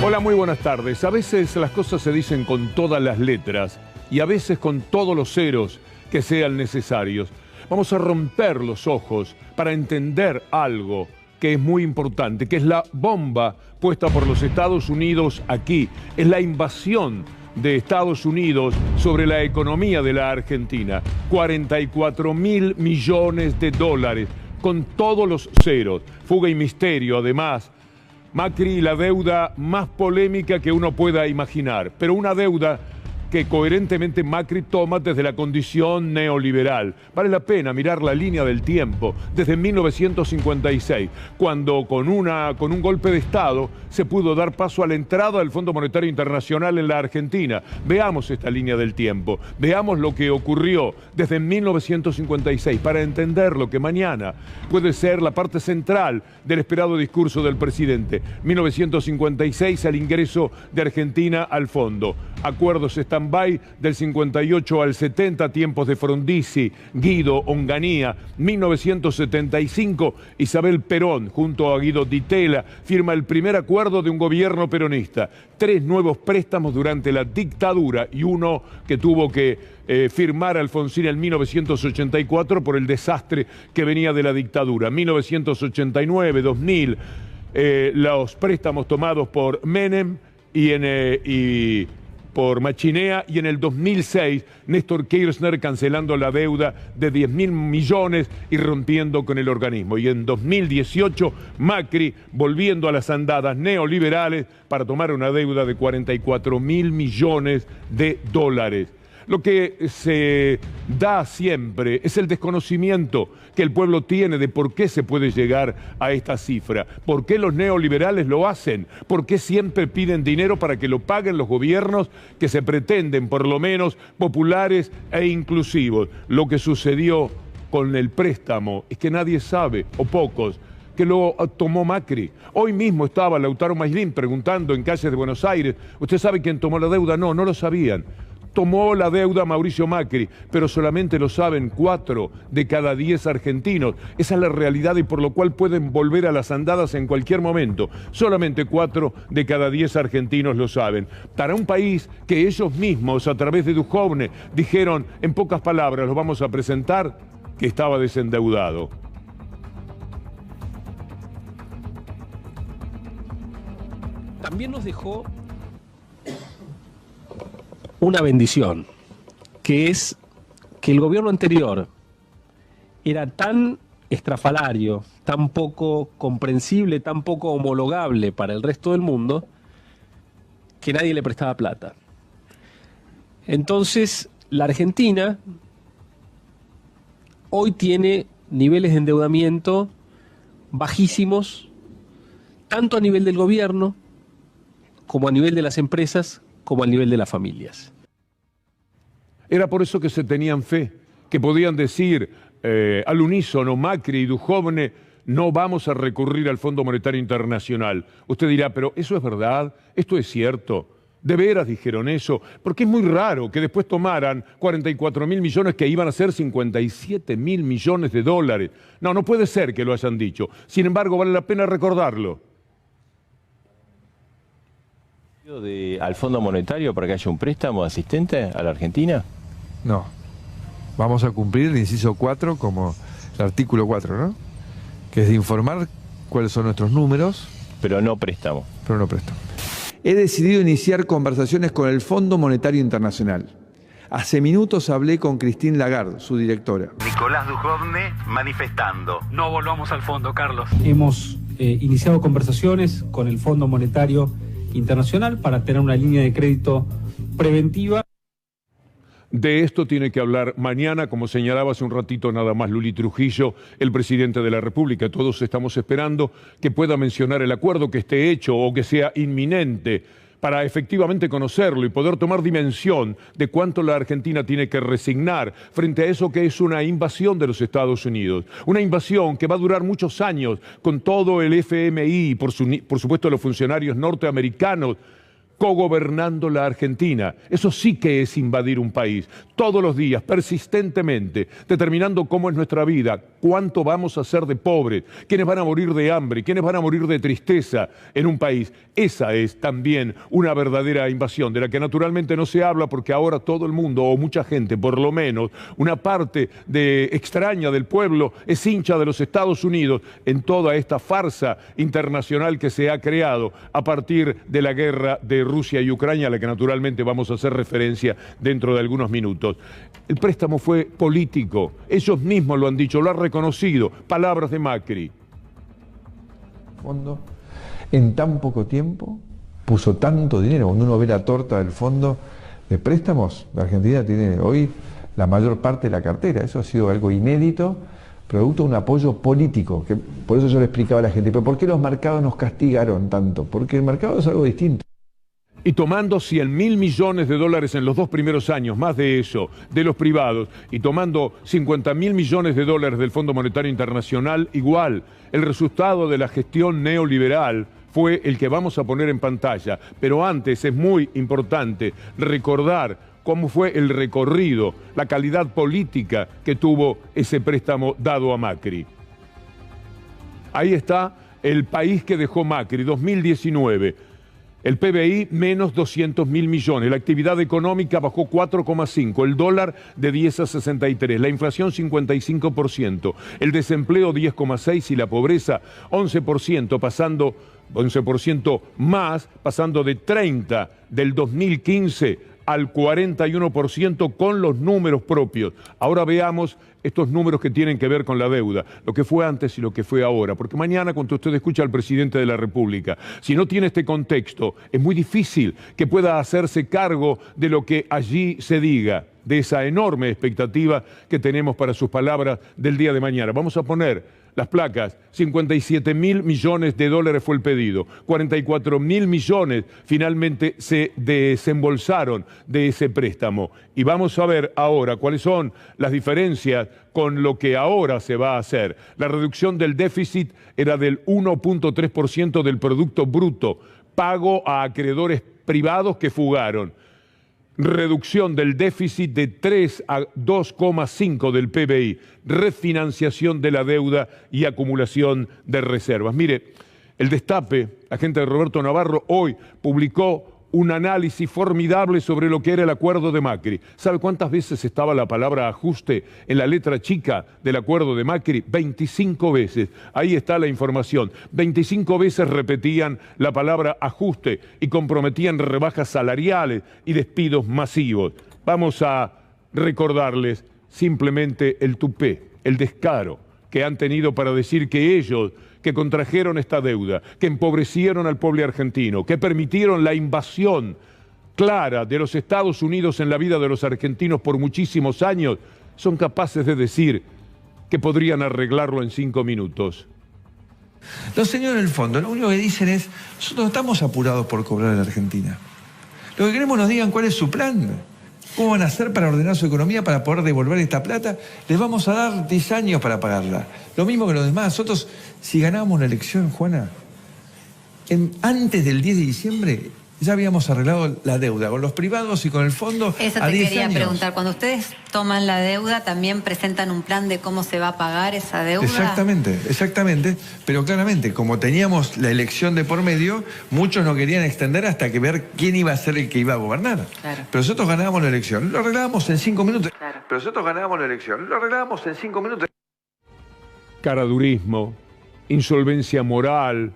Hola, muy buenas tardes. A veces las cosas se dicen con todas las letras y a veces con todos los ceros que sean necesarios. Vamos a romper los ojos para entender algo que es muy importante, que es la bomba puesta por los Estados Unidos aquí. Es la invasión de Estados Unidos sobre la economía de la Argentina. 44.000 millones de dólares, con todos los ceros. Fuga y misterio, además. Macri, la deuda más polémica que uno pueda imaginar, pero una deuda que coherentemente Macri toma desde la condición neoliberal. Vale la pena mirar la línea del tiempo desde 1956, cuando con un golpe de Estado se pudo dar paso a la entrada del Fondo Monetario Internacional en la Argentina. Veamos esta línea del tiempo, veamos lo que ocurrió desde 1956 para entender lo que mañana puede ser la parte central del esperado discurso del presidente. 1956, el ingreso de Argentina al fondo. Acuerdos stand-by del 58 al 70, tiempos de Frondizi, Guido, Onganía. 1975, Isabel Perón, junto a Guido Di Tella, firma el primer acuerdo de un gobierno peronista. 3 nuevos préstamos durante la dictadura y uno que tuvo que firmar Alfonsín en 1984 por el desastre que venía de la dictadura. 1989, 2000, los préstamos tomados por Menem y por Machinea, y en el 2006 Néstor Kirchner cancelando la deuda de 10.000 millones y rompiendo con el organismo. Y en 2018 Macri volviendo a las andadas neoliberales para tomar una deuda de 44.000 millones de dólares. Lo que se da siempre es el desconocimiento que el pueblo tiene de por qué se puede llegar a esta cifra, por qué los neoliberales lo hacen, por qué siempre piden dinero para que lo paguen los gobiernos que se pretenden, por lo menos, populares e inclusivos. Lo que sucedió con el préstamo es que nadie sabe, o pocos, que lo tomó Macri. Hoy mismo estaba Lautaro Maslin preguntando en calles de Buenos Aires, ¿usted sabe quién tomó la deuda? No, no lo sabían. Tomó la deuda Mauricio Macri, pero solamente lo saben 4 de cada 10 argentinos. Esa es la realidad y por lo cual pueden volver a las andadas en cualquier momento. Solamente 4 de cada 10 argentinos lo saben. Para un país que ellos mismos, a través de Duhovne, dijeron, en pocas palabras, lo vamos a presentar, que estaba desendeudado. También nos dejó una bendición, que es que el gobierno anterior era tan estrafalario, tan poco comprensible, tan poco homologable para el resto del mundo, que nadie le prestaba plata. Entonces, la Argentina hoy tiene niveles de endeudamiento bajísimos, tanto a nivel del gobierno, como a nivel de las empresas, como al nivel de las familias. Era por eso que se tenían fe, que podían decir al unísono Macri y Duhovne, no vamos a recurrir al Fondo Monetario Internacional. Usted dirá, pero ¿eso es verdad? ¿Esto es cierto? ¿De veras dijeron eso? Porque es muy raro que después tomaran 44.000 millones que iban a ser 57.000 millones de dólares. No, no puede ser que lo hayan dicho. Sin embargo, vale la pena recordarlo. ¿Al Fondo Monetario para que haya un préstamo asistente a la Argentina? No. Vamos a cumplir el inciso 4 como el artículo 4, ¿no? Que es de informar cuáles son nuestros números. Pero no préstamo. Pero no préstamo. He decidido iniciar conversaciones con el Fondo Monetario Internacional. Hace minutos hablé con Christine Lagarde, su directora. Nicolás Duhovne manifestando. No volvamos al fondo, Carlos. Hemos iniciado conversaciones con el Fondo Monetario Internacional para tener una línea de crédito preventiva. De esto tiene que hablar mañana, como señalaba hace un ratito nada más Luli Trujillo, el presidente de la República. Todos estamos esperando que pueda mencionar el acuerdo, que esté hecho o que sea inminente, para efectivamente conocerlo y poder tomar dimensión de cuánto la Argentina tiene que resignar frente a eso que es una invasión de los Estados Unidos. Una invasión que va a durar muchos años con todo el FMI y por supuesto los funcionarios norteamericanos cogobernando la Argentina. Eso sí que es invadir un país. Todos los días, persistentemente, determinando cómo es nuestra vida, cuánto vamos a ser de pobres, quiénes van a morir de hambre, quiénes van a morir de tristeza en un país. Esa es también una verdadera invasión, de la que naturalmente no se habla porque ahora todo el mundo, o mucha gente, por lo menos, una parte extraña del pueblo, es hincha de los Estados Unidos en toda esta farsa internacional que se ha creado a partir de la guerra de Rusia y Ucrania, a la que naturalmente vamos a hacer referencia dentro de algunos minutos. El préstamo fue político, ellos mismos lo han dicho, lo han reconocido, palabras de Macri. Fondo, en tan poco tiempo, puso tanto dinero. Cuando uno ve la torta del fondo de préstamos, la Argentina tiene hoy la mayor parte de la cartera. Eso ha sido algo inédito, producto de un apoyo político, que por eso yo le explicaba a la gente, pero ¿por qué los mercados nos castigaron tanto? Porque el mercado es algo distinto. Y tomando 100.000 millones de dólares en los 2 primeros años, más de eso, de los privados, y tomando 50.000 millones de dólares del Fondo Monetario Internacional, igual, el resultado de la gestión neoliberal fue el que vamos a poner en pantalla. Pero antes es muy importante recordar cómo fue el recorrido, la calidad política que tuvo ese préstamo dado a Macri. Ahí está el país que dejó Macri, 2019. El PBI menos 200.000 millones, la actividad económica bajó 4,5, el dólar de 10 a 63, la inflación 55%, el desempleo 10,6 y la pobreza 11%, pasando 11% más, pasando de 30 del 2015 al 41% con los números propios. Ahora veamos estos números que tienen que ver con la deuda, lo que fue antes y lo que fue ahora, porque mañana cuando usted escucha al presidente de la República, si no tiene este contexto, es muy difícil que pueda hacerse cargo de lo que allí se diga, de esa enorme expectativa que tenemos para sus palabras del día de mañana. Vamos a poner las placas, 57.000 millones de dólares fue el pedido, 44.000 millones finalmente se desembolsaron de ese préstamo. Y vamos a ver ahora cuáles son las diferencias con lo que ahora se va a hacer. La reducción del déficit era del 1,3% del Producto Bruto, pago a acreedores privados que fugaron. Reducción del déficit de 3 a 2,5 del PBI, refinanciación de la deuda y acumulación de reservas. Mire, el Destape, la gente de Roberto Navarro, hoy publicó un análisis formidable sobre lo que era el acuerdo de Macri. ¿Sabe cuántas veces estaba la palabra ajuste en la letra chica del acuerdo de Macri? 25 veces. Ahí está la información. 25 veces repetían la palabra ajuste y comprometían rebajas salariales y despidos masivos. Vamos a recordarles simplemente el tupé, el descaro que han tenido para decir que ellos, que contrajeron esta deuda, que empobrecieron al pueblo argentino, que permitieron la invasión clara de los Estados Unidos en la vida de los argentinos por muchísimos años, son capaces de decir que podrían arreglarlo en 5 minutos. Los señores del fondo, lo único que dicen es, nosotros no estamos apurados por cobrar a la Argentina. Lo que queremos nos digan cuál es su plan. ¿Cómo van a hacer para ordenar su economía, para poder devolver esta plata? Les vamos a dar 10 años para pagarla. Lo mismo que los demás. Nosotros, si ganábamos la elección, Juana, antes del 10 de diciembre ya habíamos arreglado la deuda con los privados y con el fondo a 10 años. Eso te quería preguntar. Cuando ustedes toman la deuda, ¿también presentan un plan de cómo se va a pagar esa deuda? Exactamente, exactamente. Pero claramente, como teníamos la elección de por medio, muchos no querían extender hasta que ver quién iba a ser el que iba a gobernar. Claro. Pero nosotros ganábamos la elección, lo arreglábamos en 5 minutos. Claro. Pero nosotros ganábamos la elección, lo arreglábamos en 5 minutos. Caradurismo, insolvencia moral,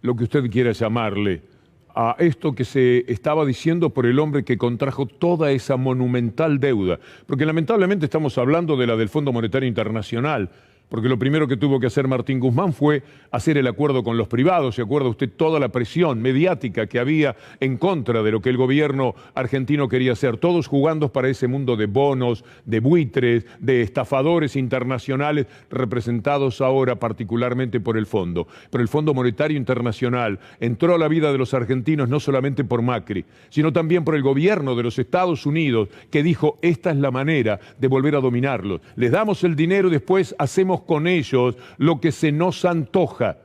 lo que usted quiera llamarle, a esto que se estaba diciendo por el hombre que contrajo toda esa monumental deuda. Porque lamentablemente estamos hablando de la del Fondo Monetario Internacional, porque lo primero que tuvo que hacer Martín Guzmán fue hacer el acuerdo con los privados. ¿Se acuerda usted toda la presión mediática que había en contra de lo que el gobierno argentino quería hacer? Todos jugando para ese mundo de bonos, de buitres, de estafadores internacionales, representados ahora particularmente por el fondo. Pero el Fondo Monetario Internacional entró a la vida de los argentinos no solamente por Macri, sino también por el gobierno de los Estados Unidos, que dijo, esta es la manera de volver a dominarlos. Les damos el dinero y después hacemos con ellos lo que se nos antoja.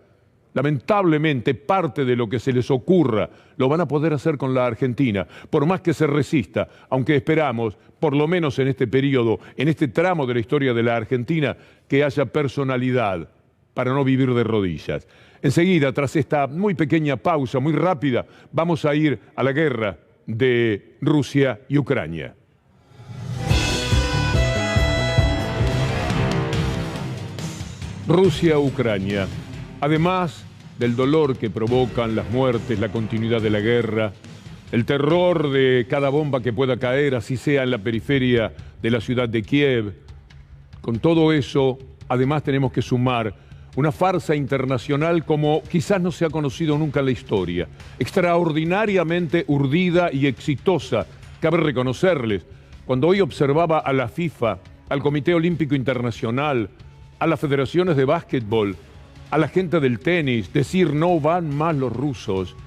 Lamentablemente, parte de lo que se les ocurra lo van a poder hacer con la Argentina, por más que se resista, aunque esperamos, por lo menos en este periodo, en este tramo de la historia de la Argentina, que haya personalidad para no vivir de rodillas. Enseguida, tras esta muy pequeña pausa, muy rápida, vamos a ir a la guerra de Rusia y Ucrania. Rusia-Ucrania. Además del dolor que provocan las muertes, la continuidad de la guerra, el terror de cada bomba que pueda caer, así sea en la periferia de la ciudad de Kiev, con todo eso, además tenemos que sumar una farsa internacional como quizás no se ha conocido nunca en la historia, extraordinariamente urdida y exitosa, cabe reconocerles. Cuando hoy observaba a la FIFA, al Comité Olímpico Internacional, a las federaciones de básquetbol, a la gente del tenis, decir no van más los rusos,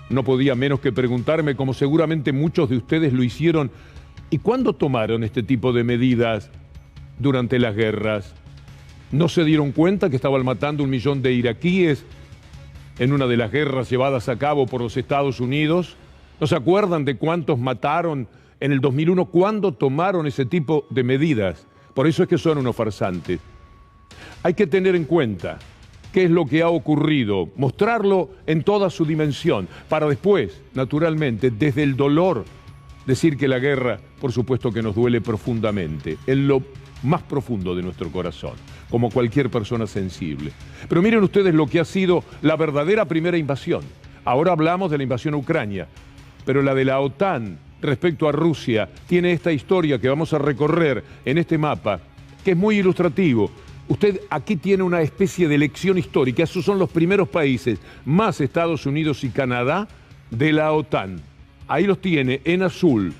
no podía menos que preguntarme, como seguramente muchos de ustedes lo hicieron, ¿y cuándo tomaron este tipo de medidas durante las guerras? ¿No se dieron cuenta que estaban matando 1 millón de iraquíes en una de las guerras llevadas a cabo por los Estados Unidos? ¿No se acuerdan de cuántos mataron en el 2001? ¿Cuándo tomaron ese tipo de medidas? Por eso es que son unos farsantes. Hay que tener en cuenta qué es lo que ha ocurrido, mostrarlo en toda su dimensión, para después, naturalmente, desde el dolor, decir que la guerra, por supuesto que nos duele profundamente, en lo más profundo de nuestro corazón, como cualquier persona sensible. Pero miren ustedes lo que ha sido la verdadera primera invasión. Ahora hablamos de la invasión a Ucrania, pero la de la OTAN respecto a Rusia tiene esta historia que vamos a recorrer en este mapa, que es muy ilustrativo. Usted aquí tiene una especie de lección histórica. Esos son los primeros países, más Estados Unidos y Canadá, de la OTAN. Ahí los tiene en azul.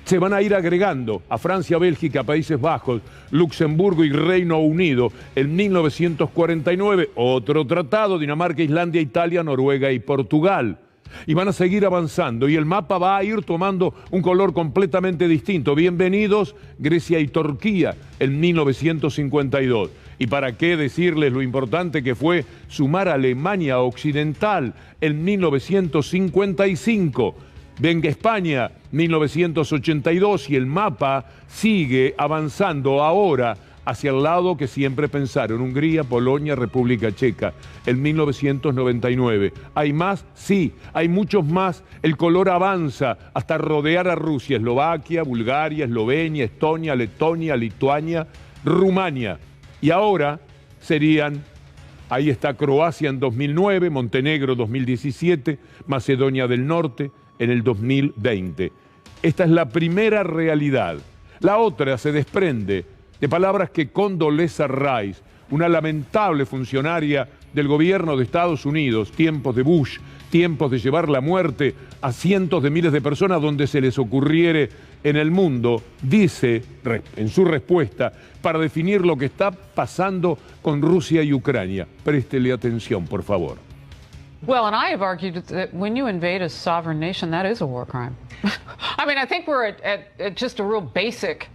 Se van a ir agregando a Francia, Bélgica, Países Bajos, Luxemburgo y Reino Unido. En 1949, otro tratado, Dinamarca, Islandia, Italia, Noruega y Portugal. Y van a seguir avanzando y el mapa va a ir tomando un color completamente distinto. Bienvenidos Grecia y Turquía en 1952. ¿Y para qué decirles lo importante que fue sumar a Alemania Occidental en 1955? Venga España, 1982, y el mapa sigue avanzando ahora hacia el lado que siempre pensaron, Hungría, Polonia, República Checa, en 1999. ¿Hay más? Sí, hay muchos más. El color avanza hasta rodear a Rusia, Eslovaquia, Bulgaria, Eslovenia, Estonia, Letonia, Lituania, Rumania. Y ahora serían, ahí está Croacia en 2009, Montenegro 2017, Macedonia del Norte en el 2020. Esta es la primera realidad. La otra se desprende de palabras que Condoleezza Rice, una lamentable funcionaria del gobierno de Estados Unidos, tiempos de Bush, tiempos de llevar la muerte a cientos de miles de personas donde se les ocurriere en el mundo, dice en su respuesta para definir lo que está pasando con Rusia y Ucrania. Préstele atención, por favor. Well, and I have argued that when you invade a sovereign nation, that is a war crime. I mean, I think we're at just a real basic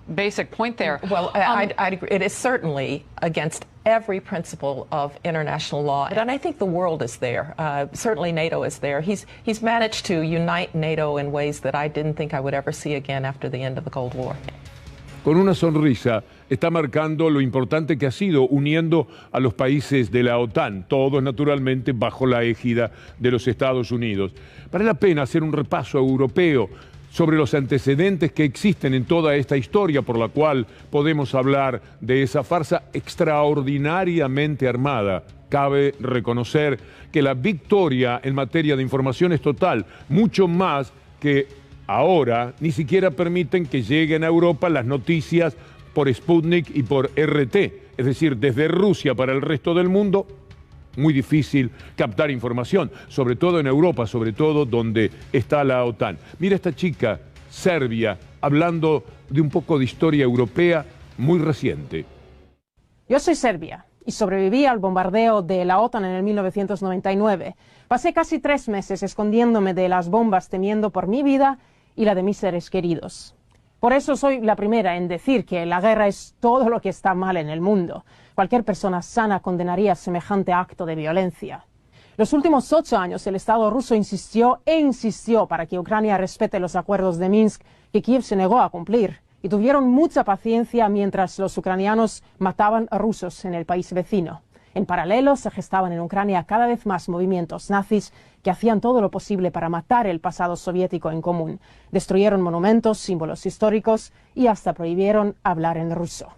point there. Well, I'd agree. It is certainly against every principle of international law, and I think the world is there. Certainly NATO is there. He's managed to unite NATO in ways that I didn't think I would ever see again after the end of the Cold War. Con una sonrisa está marcando lo importante que ha sido uniendo a los países de la OTAN, todos naturalmente bajo la égida de los Estados Unidos. Vale la pena hacer un repaso europeo sobre los antecedentes que existen en toda esta historia por la cual podemos hablar de esa farsa extraordinariamente armada. Cabe reconocer que la victoria en materia de información es total, mucho más que ahora ni siquiera permiten que lleguen a Europa las noticias por Sputnik y por RT, es decir, desde Rusia para el resto del mundo, muy difícil captar información, sobre todo en Europa, sobre todo donde está la OTAN. Mira esta chica, Serbia, hablando de un poco de historia europea muy reciente. Yo soy serbia y sobreviví al bombardeo de la OTAN en el 1999. Pasé casi 3 meses escondiéndome de las bombas temiendo por mi vida y la de mis seres queridos. Por eso soy la primera en decir que la guerra es todo lo que está mal en el mundo. Cualquier persona sana condenaría semejante acto de violencia. Los últimos 8 años el Estado ruso insistió e insistió para que Ucrania respete los acuerdos de Minsk que Kiev se negó a cumplir. Y tuvieron mucha paciencia mientras los ucranianos mataban a rusos en el país vecino. En paralelo se gestaban en Ucrania cada vez más movimientos nazis que hacían todo lo posible para matar el pasado soviético en común. Destruyeron monumentos, símbolos históricos y hasta prohibieron hablar en ruso.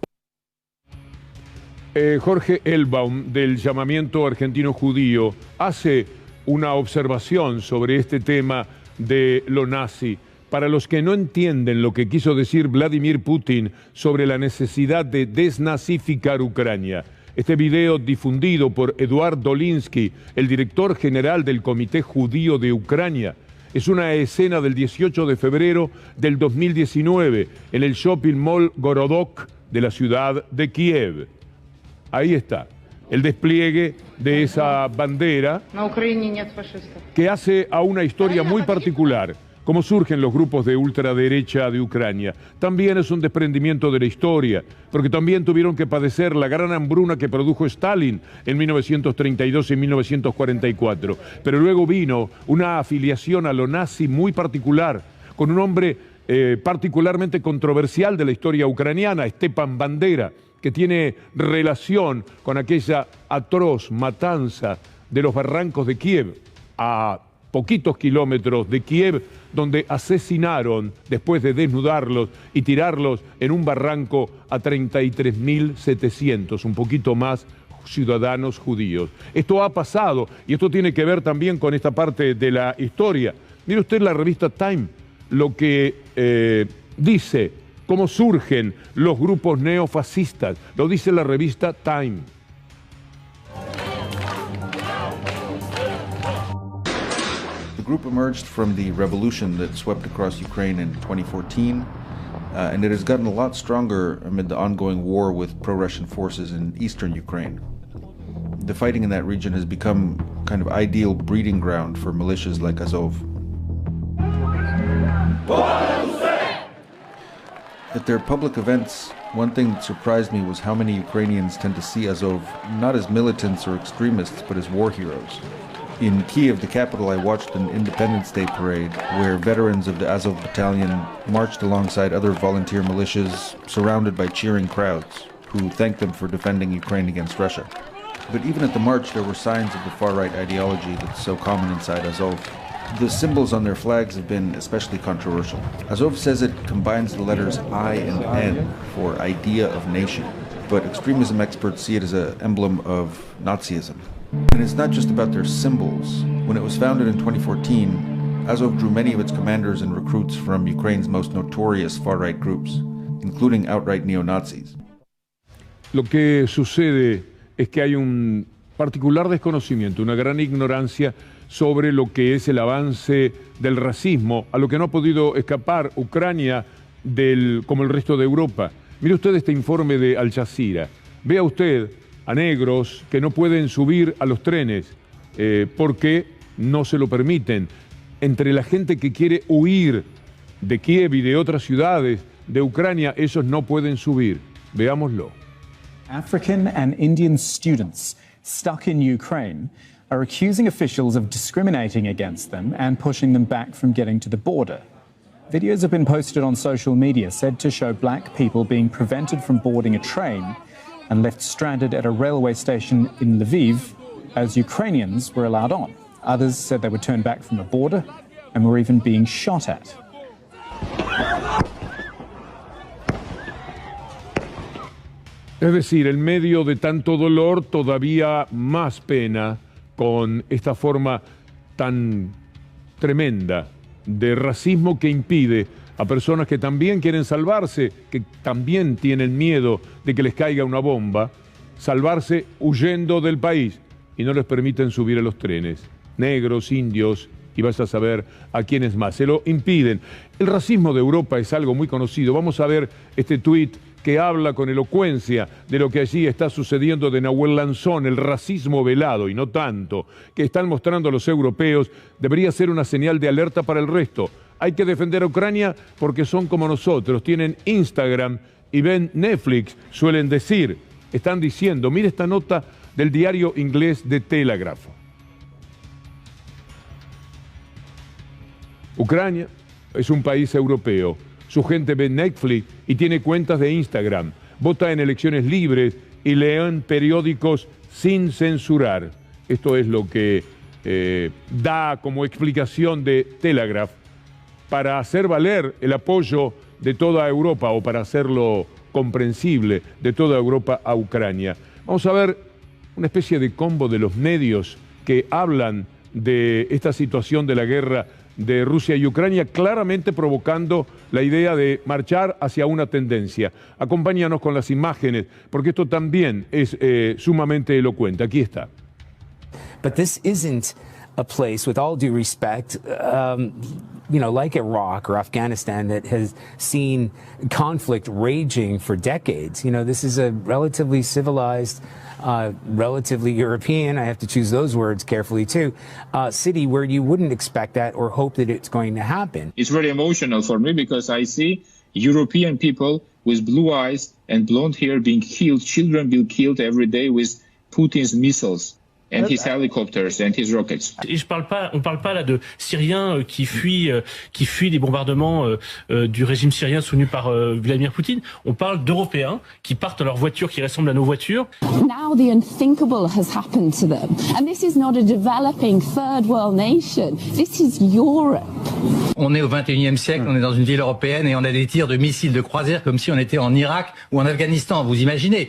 Jorge Elbaum, del Llamamiento Argentino Judío, hace una observación sobre este tema de lo nazi. Para los que no entienden lo que quiso decir Vladimir Putin sobre la necesidad de desnazificar Ucrania, este video difundido por Eduard Dolinsky, el director general del Comité Judío de Ucrania, es una escena del 18 de febrero del 2019 en el Shopping Mall Gorodok de la ciudad de Kiev. Ahí está, el despliegue de esa bandera que hace a una historia muy particular, cómo surgen los grupos de ultraderecha de Ucrania. También es un desprendimiento de la historia, porque también tuvieron que padecer la gran hambruna que produjo Stalin en 1932 y 1944. Pero luego vino una afiliación a lo nazi muy particular, con un hombre particularmente controversial de la historia ucraniana, Stepan Bandera, que tiene relación con aquella atroz matanza de los barrancos de Kiev, a poquitos kilómetros de Kiev, donde asesinaron, después de desnudarlos y tirarlos en un barranco, a 33.700, un poquito más, ciudadanos judíos. Esto ha pasado y esto tiene que ver también con esta parte de la historia. Mire usted la revista Time, lo que dice cómo surgen los grupos neofascistas. Lo dice la revista Time. The group emerged from the revolution that swept across Ukraine in 2014, and it has gotten a lot stronger amid the ongoing war with pro-Russian forces in eastern Ukraine. The fighting in that region has become kind of ideal breeding ground for militias like Azov. At their public events, one thing that surprised me was how many Ukrainians tend to see Azov not as militants or extremists, but as war heroes. In Kiev, the capital, I watched an Independence Day parade where veterans of the Azov battalion marched alongside other volunteer militias, surrounded by cheering crowds, who thanked them for defending Ukraine against Russia. But even at the march, there were signs of the far-right ideology that's so common inside Azov. The symbols on their flags have been especially controversial. Azov says it combines the letters I and N for idea of nation, but extremism experts see it as an emblem of Nazism. And it's not just about their symbols. When it was founded in 2014, Azov drew many of its commanders and recruits from Ukraine's most notorious far-right groups, including outright neo-Nazis. Lo que sucede es que hay un particular desconocimiento, una gran ignorancia sobre lo que es el avance del racismo, a lo que no ha podido escapar Ucrania como el resto de Europa. Mire usted este informe de Al Jazeera. Vea usted a negros que no pueden subir a los trenes porque no se lo permiten. Entre la gente que quiere huir de Kiev y de otras ciudades de Ucrania, esos no pueden subir. Veámoslo. African and Indian students stuck in Ukraine are accusing officials of discriminating against them and pushing them back from getting to the border. Videos have been posted on social media said to show black people being prevented from boarding a train and left stranded at a railway station in Lviv as Ukrainians were allowed on. Others said they were turned back from the border and were even being shot at. Es decir, en medio de tanto dolor, todavía más pena con esta forma tan tremenda de racismo que impide a personas que también quieren salvarse, que también tienen miedo de que les caiga una bomba, salvarse huyendo del país y no les permiten subir a los trenes. Negros, indios y vas a saber a quiénes más. Se lo impiden. El racismo de Europa es algo muy conocido. Vamos a ver este tuit que habla con elocuencia de lo que allí está sucediendo de Nahuel Lanzón, el racismo velado, y no tanto, que están mostrando los europeos, debería ser una señal de alerta para el resto. hay que defender a Ucrania porque son como nosotros, tienen Instagram y ven Netflix, suelen decir, están diciendo. Mire esta nota del diario inglés The Telegraph. Ucrania es un país europeo, su gente ve Netflix y tiene cuentas de Instagram, vota en elecciones libres y leen periódicos sin censurar. Esto es lo que da como explicación de Telegraph para hacer valer el apoyo de toda Europa o para hacerlo comprensible de toda Europa a Ucrania. Vamos a ver una especie de combo de los medios que hablan de esta situación de la guerra de Rusia y Ucrania, claramente provocando la idea de marchar hacia una tendencia. Acompáñanos con las imágenes, porque esto también es sumamente elocuente. Aquí está. But this isn't a place, with all due respect, you know, like Iraq or Afghanistan, that has seen conflict raging for decades. You know, this is a relatively civilized, relatively European, I have to choose those words carefully too, city where you wouldn't expect that or hope that it's going to happen. It's very emotional for me because I see European people with blue eyes and blonde hair being killed, children being killed every day with Putin's missiles and his helicopters and his rockets. Et on parle pas là de Syriens qui fuient des bombardements du régime syrien soutenu par Vladimir Poutine. On parle d'Européens qui partent dans leurs voitures qui ressemblent à nos voitures. Now the unthinkable has happened to them. And this is not a developing third world nation. This is Europe. On est au 21e siècle, on est dans une ville européenne et on a des tirs de missiles de croisière comme si on était en Irak ou en Afghanistan, vous imaginez?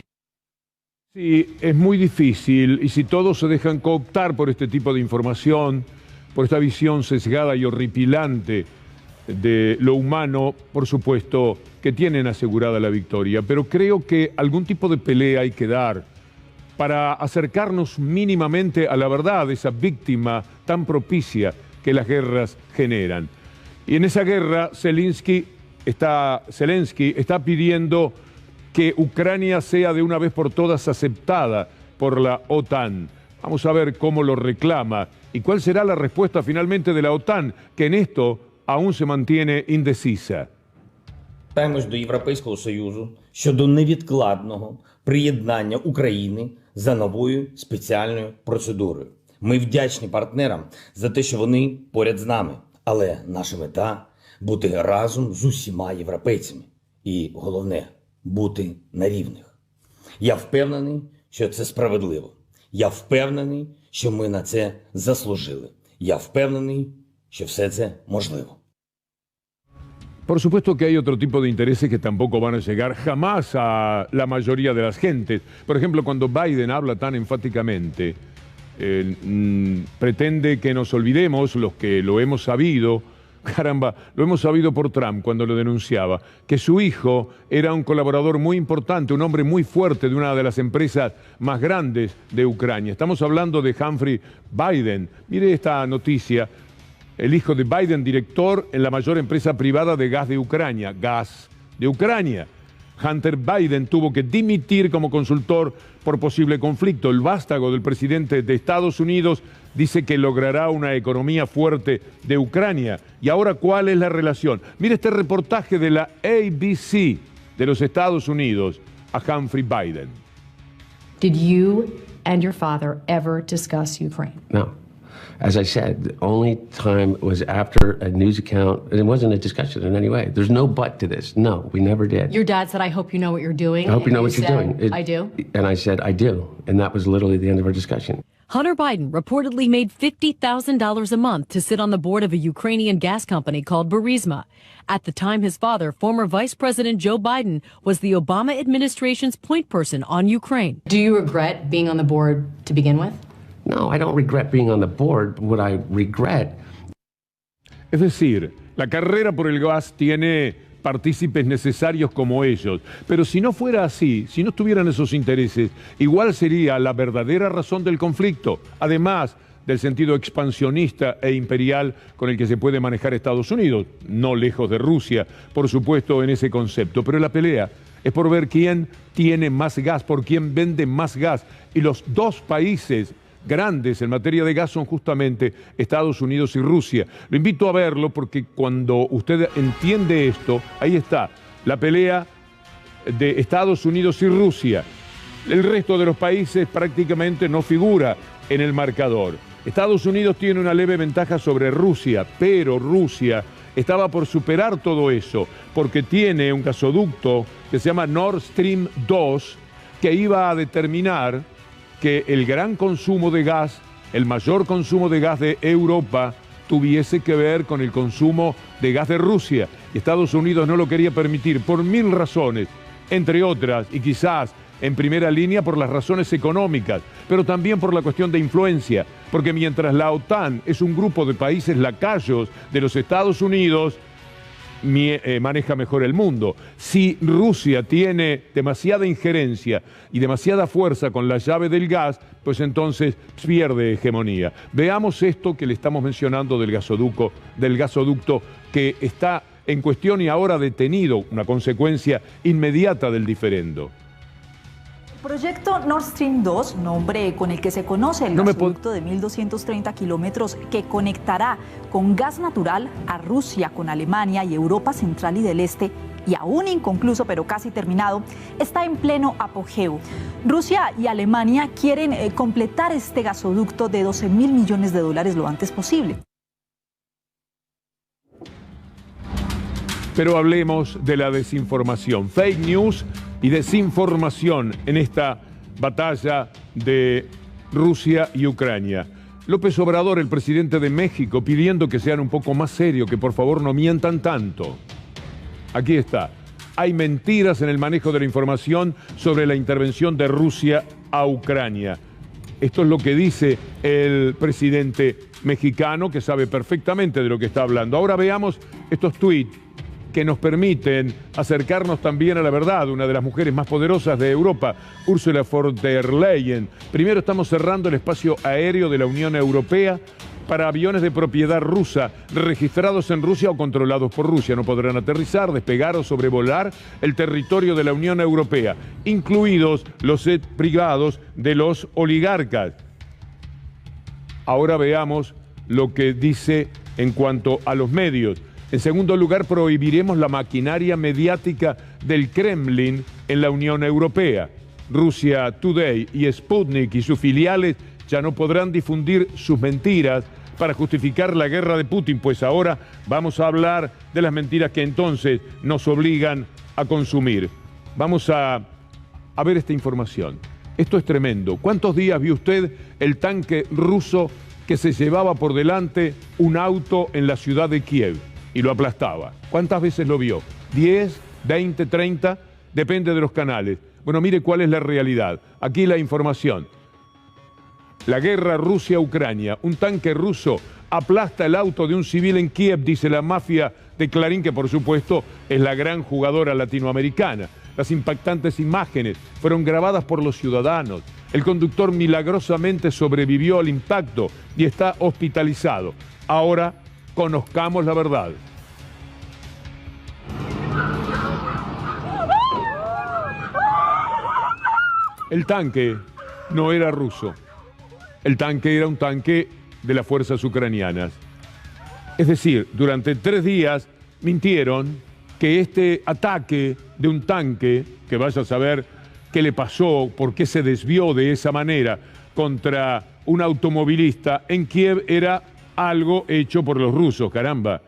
Sí, es muy difícil y si todos se dejan cooptar por este tipo de información, por esta visión sesgada y horripilante de lo humano, por supuesto que tienen asegurada la victoria, pero creo que algún tipo de pelea hay que dar para acercarnos mínimamente a la verdad de esa víctima tan propicia que las guerras generan. Y en esa guerra Zelensky está pidiendo que Ucrania sea de una vez por todas aceptada por la OTAN. Vamos a ver cómo lo reclama y cuál será la respuesta finalmente de la OTAN, que en esto aún se mantiene indecisa. Звертаємось до Європейського Союзу щодо невідкладного приєднання України за новою спеціальною процедурою. Ми вдячні партнерам за те, що вони поряд з нами, але наша мета – бути разом з усіма європейцями. І головне – бути на рівних. Я впевнений, що це справедливо. Я впевнений, що ми на це заслужили. Я впевнений, що все це можливо. Por supuesto que hay otro tipo de intereses que tampoco van a llegar jamás a la mayoría de las gentes. Por ejemplo, cuando Biden habla tan enfáticamente, pretende que nos olvidemos, los que lo hemos sabido, caramba, lo hemos sabido por Trump cuando lo denunciaba, que su hijo era un colaborador muy importante, un hombre muy fuerte de una de las empresas más grandes de Ucrania. Estamos hablando de Humphrey Biden. Mire esta noticia. El hijo de Biden, director en la mayor empresa privada de gas de Ucrania. Hunter Biden tuvo que dimitir como consultor por posible conflicto. El vástago del presidente de Estados Unidos dice que logrará una economía fuerte de Ucrania. Y ahora, ¿cuál es la relación? Mire este reportaje de la ABC de los Estados Unidos a Humphrey Biden. Did you and your father ever discuss Ukraine? No. As I said, the only time was after a news account, and it wasn't a discussion in any way. There's no but to this. No, we never did. Your dad said, I hope you know what you're doing. I hope you know what you're doing. I do. And I said, I do. And that was literally the end of our discussion. Hunter Biden reportedly made $50,000 a month to sit on the board of a Ukrainian gas company called Burisma. At the time, his father, former Vice President Joe Biden, was the Obama administration's point person on Ukraine. Do you regret being on the board to begin with? No, I don't regret being on the board. What I regret. Es decir, la carrera por el gas tiene partícipes necesarios como ellos. Pero si no fuera así, si no tuvieran esos intereses, igual sería la verdadera razón del conflicto. Además del sentido expansionista e imperial con el que se puede manejar Estados Unidos, no lejos de Rusia, por supuesto, en ese concepto. Pero la pelea es por ver quién tiene más gas, por quién vende más gas. Y los dos países grandes en materia de gas son justamente Estados Unidos y Rusia. Lo invito a verlo porque cuando usted entiende esto, ahí está, la pelea de Estados Unidos y Rusia. El resto de los países prácticamente no figura en el marcador. Estados Unidos tiene una leve ventaja sobre Rusia, pero Rusia estaba por superar todo eso porque tiene un gasoducto que se llama Nord Stream 2 que iba a determinar que el gran consumo de gas, el mayor consumo de gas de Europa, tuviese que ver con el consumo de gas de Rusia. Estados Unidos no lo quería permitir por 1000 razones, entre otras, y quizás en primera línea por las razones económicas, pero también por la cuestión de influencia, porque mientras la OTAN es un grupo de países lacayos de los Estados Unidos, maneja mejor el mundo. Si Rusia tiene demasiada injerencia y demasiada fuerza con la llave del gas, pues entonces pierde hegemonía. Veamos esto que le estamos mencionando del gasoducto que está en cuestión y ahora detenido, una consecuencia inmediata del diferendo. El proyecto Nord Stream 2, nombre con el que se conoce el gasoducto de 1.230 kilómetros que conectará con gas natural a Rusia con Alemania y Europa Central y del Este, y aún inconcluso pero casi terminado, está en pleno apogeo. Rusia y Alemania quieren completar este gasoducto de 12.000 millones de dólares lo antes posible. Pero hablemos de la desinformación, fake news y desinformación en esta batalla de Rusia y Ucrania. López Obrador, el presidente de México, pidiendo que sean un poco más serios, que por favor no mientan tanto. Aquí está. Hay mentiras en el manejo de la información sobre la intervención de Rusia a Ucrania. Esto es lo que dice el presidente mexicano, que sabe perfectamente de lo que está hablando. Ahora veamos estos tuits que nos permiten acercarnos también a la verdad. Una de las mujeres más poderosas de Europa, Ursula von der Leyen. Primero, estamos cerrando el espacio aéreo de la Unión Europea para aviones de propiedad rusa registrados en Rusia o controlados por Rusia. No podrán aterrizar, despegar o sobrevolar el territorio de la Unión Europea, incluidos los jets privados de los oligarcas. Ahora veamos lo que dice en cuanto a los medios. En segundo lugar, prohibiremos la maquinaria mediática del Kremlin en la Unión Europea. Russia Today y Sputnik y sus filiales ya no podrán difundir sus mentiras para justificar la guerra de Putin, pues ahora vamos a hablar de las mentiras que entonces nos obligan a consumir. Vamos a ver esta información. Esto es tremendo. ¿Cuántos días vio usted el tanque ruso que se llevaba por delante un auto en la ciudad de Kiev y lo aplastaba? ¿Cuántas veces lo vio? ¿10, 20, 30? Depende de los canales. Bueno, mire cuál es la realidad. Aquí la información. La guerra Rusia-Ucrania. Un tanque ruso aplasta el auto de un civil en Kiev, dice la mafia de Clarín, que por supuesto es la gran jugadora latinoamericana. Las impactantes imágenes fueron grabadas por los ciudadanos. El conductor milagrosamente sobrevivió al impacto y está hospitalizado. Ahora conozcamos la verdad. El tanque no era ruso. El tanque era un tanque de las fuerzas ucranianas. Es decir, durante 3 días mintieron que este ataque de un tanque, que vaya a saber qué le pasó, por qué se desvió de esa manera contra un automovilista en Kiev, era algo hecho por los rusos. Caramba,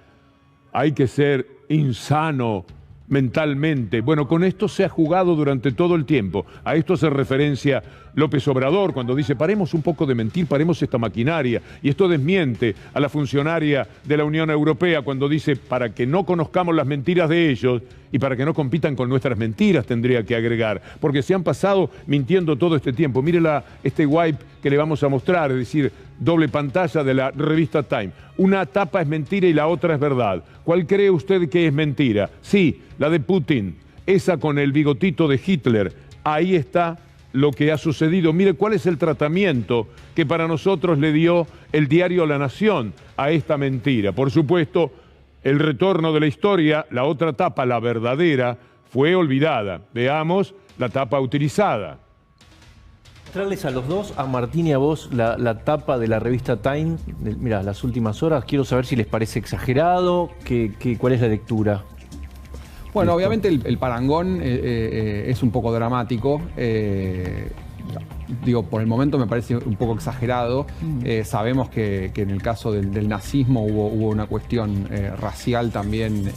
hay que ser insano mentalmente. Bueno, con esto se ha jugado durante todo el tiempo. A esto hace referencia López Obrador cuando dice: paremos un poco de mentir, paremos esta maquinaria. Y esto desmiente a la funcionaria de la Unión Europea cuando dice: para que no conozcamos las mentiras de ellos y para que no compitan con nuestras mentiras, tendría que agregar, porque se han pasado mintiendo todo este tiempo. Mire este wipe que le vamos a mostrar, es decir, doble pantalla de la revista Time. Una tapa es mentira y la otra es verdad. ¿Cuál cree usted que es mentira? Sí, la de Putin, esa con el bigotito de Hitler. Ahí está lo que ha sucedido. Mire cuál es el tratamiento que para nosotros le dio el diario La Nación a esta mentira. Por supuesto, el retorno de la historia, la otra tapa, la verdadera, fue olvidada. Veamos la tapa utilizada. Traerles a los dos, a Martín y a vos, la tapa de la revista Time, mira, las últimas horas. Quiero saber si les parece exagerado, cuál es la lectura. Bueno, obviamente el parangón es un poco dramático. Digo, por el momento me parece un poco exagerado. Sabemos que en el caso del nazismo hubo una cuestión racial también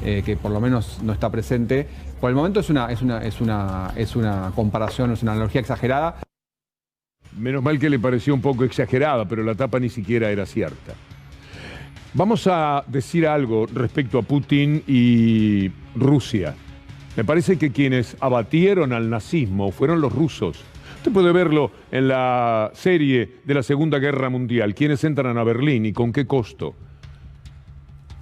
que por lo menos no está presente. Por el momento es una comparación, es una analogía exagerada. Menos mal que le pareció un poco exagerada, pero la tapa ni siquiera era cierta. Vamos a decir algo respecto a Putin y Rusia. Me parece que quienes abatieron al nazismo fueron los rusos. Usted puede verlo en la serie de la Segunda Guerra Mundial. ¿Quiénes entran a Berlín y con qué costo?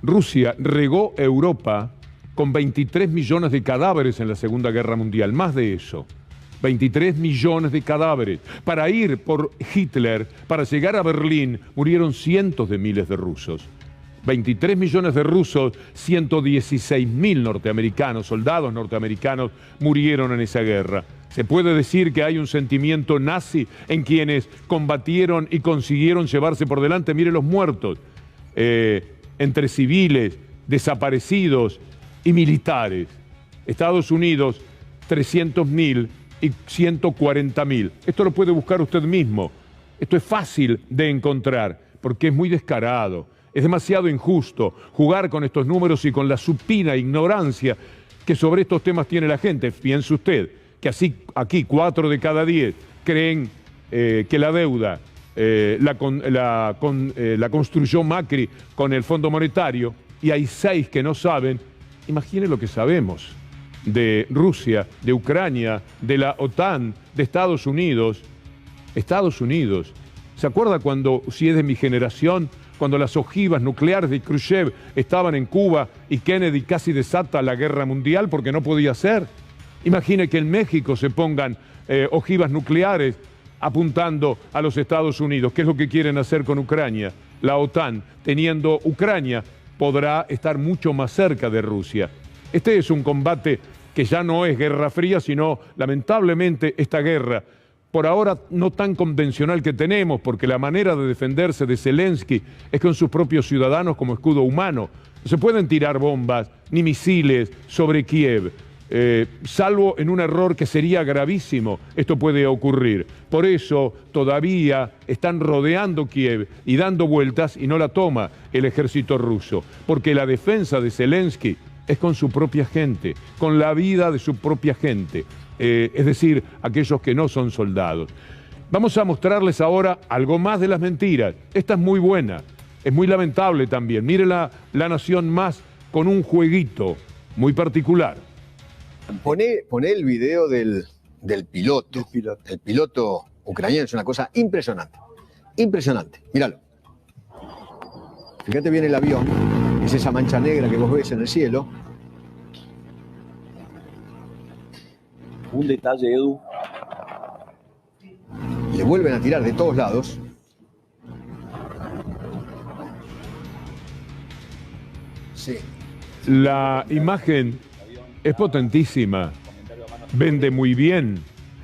Rusia regó Europa con 23 millones de cadáveres en la Segunda Guerra Mundial, más de eso. 23 millones de cadáveres. Para ir por Hitler, para llegar a Berlín, murieron cientos de miles de rusos. 23 millones de rusos, 116.000 norteamericanos, soldados norteamericanos, murieron en esa guerra. Se puede decir que hay un sentimiento nazi en quienes combatieron y consiguieron llevarse por delante. Miren los muertos, entre civiles, desaparecidos y militares. Estados Unidos, 300.000 y 140.000. Esto lo puede buscar usted mismo. Esto es fácil de encontrar porque es muy descarado. Es demasiado injusto jugar con estos números y con la supina ignorancia que sobre estos temas tiene la gente. Piense usted que así aquí 4 de cada 10 creen que la deuda la construyó Macri con el Fondo Monetario y hay 6 que no saben. Imagine lo que sabemos de Rusia, de Ucrania, de la OTAN, de Estados Unidos. Estados Unidos. ¿Se acuerda cuando, si es de mi generación, cuando las ojivas nucleares de Khrushchev estaban en Cuba y Kennedy casi desata la guerra mundial porque no podía ser? Imagine que en México se pongan ojivas nucleares apuntando a los Estados Unidos. ¿Qué es lo que quieren hacer con Ucrania? La OTAN, teniendo Ucrania, podrá estar mucho más cerca de Rusia. Este es un combate que ya no es guerra fría, sino lamentablemente esta guerra, por ahora no tan convencional que tenemos, porque la manera de defenderse de Zelensky es con sus propios ciudadanos como escudo humano. No se pueden tirar bombas ni misiles sobre Kiev, salvo en un error que sería gravísimo. Esto puede ocurrir. Por eso todavía están rodeando Kiev y dando vueltas y no la toma el ejército ruso, porque la defensa de Zelensky es con su propia gente, con la vida de su propia gente. Es decir, aquellos que no son soldados. Vamos a mostrarles ahora algo más de las mentiras. Esta es muy buena, es muy lamentable también. Mire la Nación Más con un jueguito muy particular. Poné el video del piloto. El piloto ucraniano es una cosa impresionante. Impresionante, míralo. Fíjate bien el avión, es esa mancha negra que vos ves en el cielo. Un detalle, Edu. Le vuelven a tirar de todos lados. Sí. La imagen es potentísima, vende muy bien,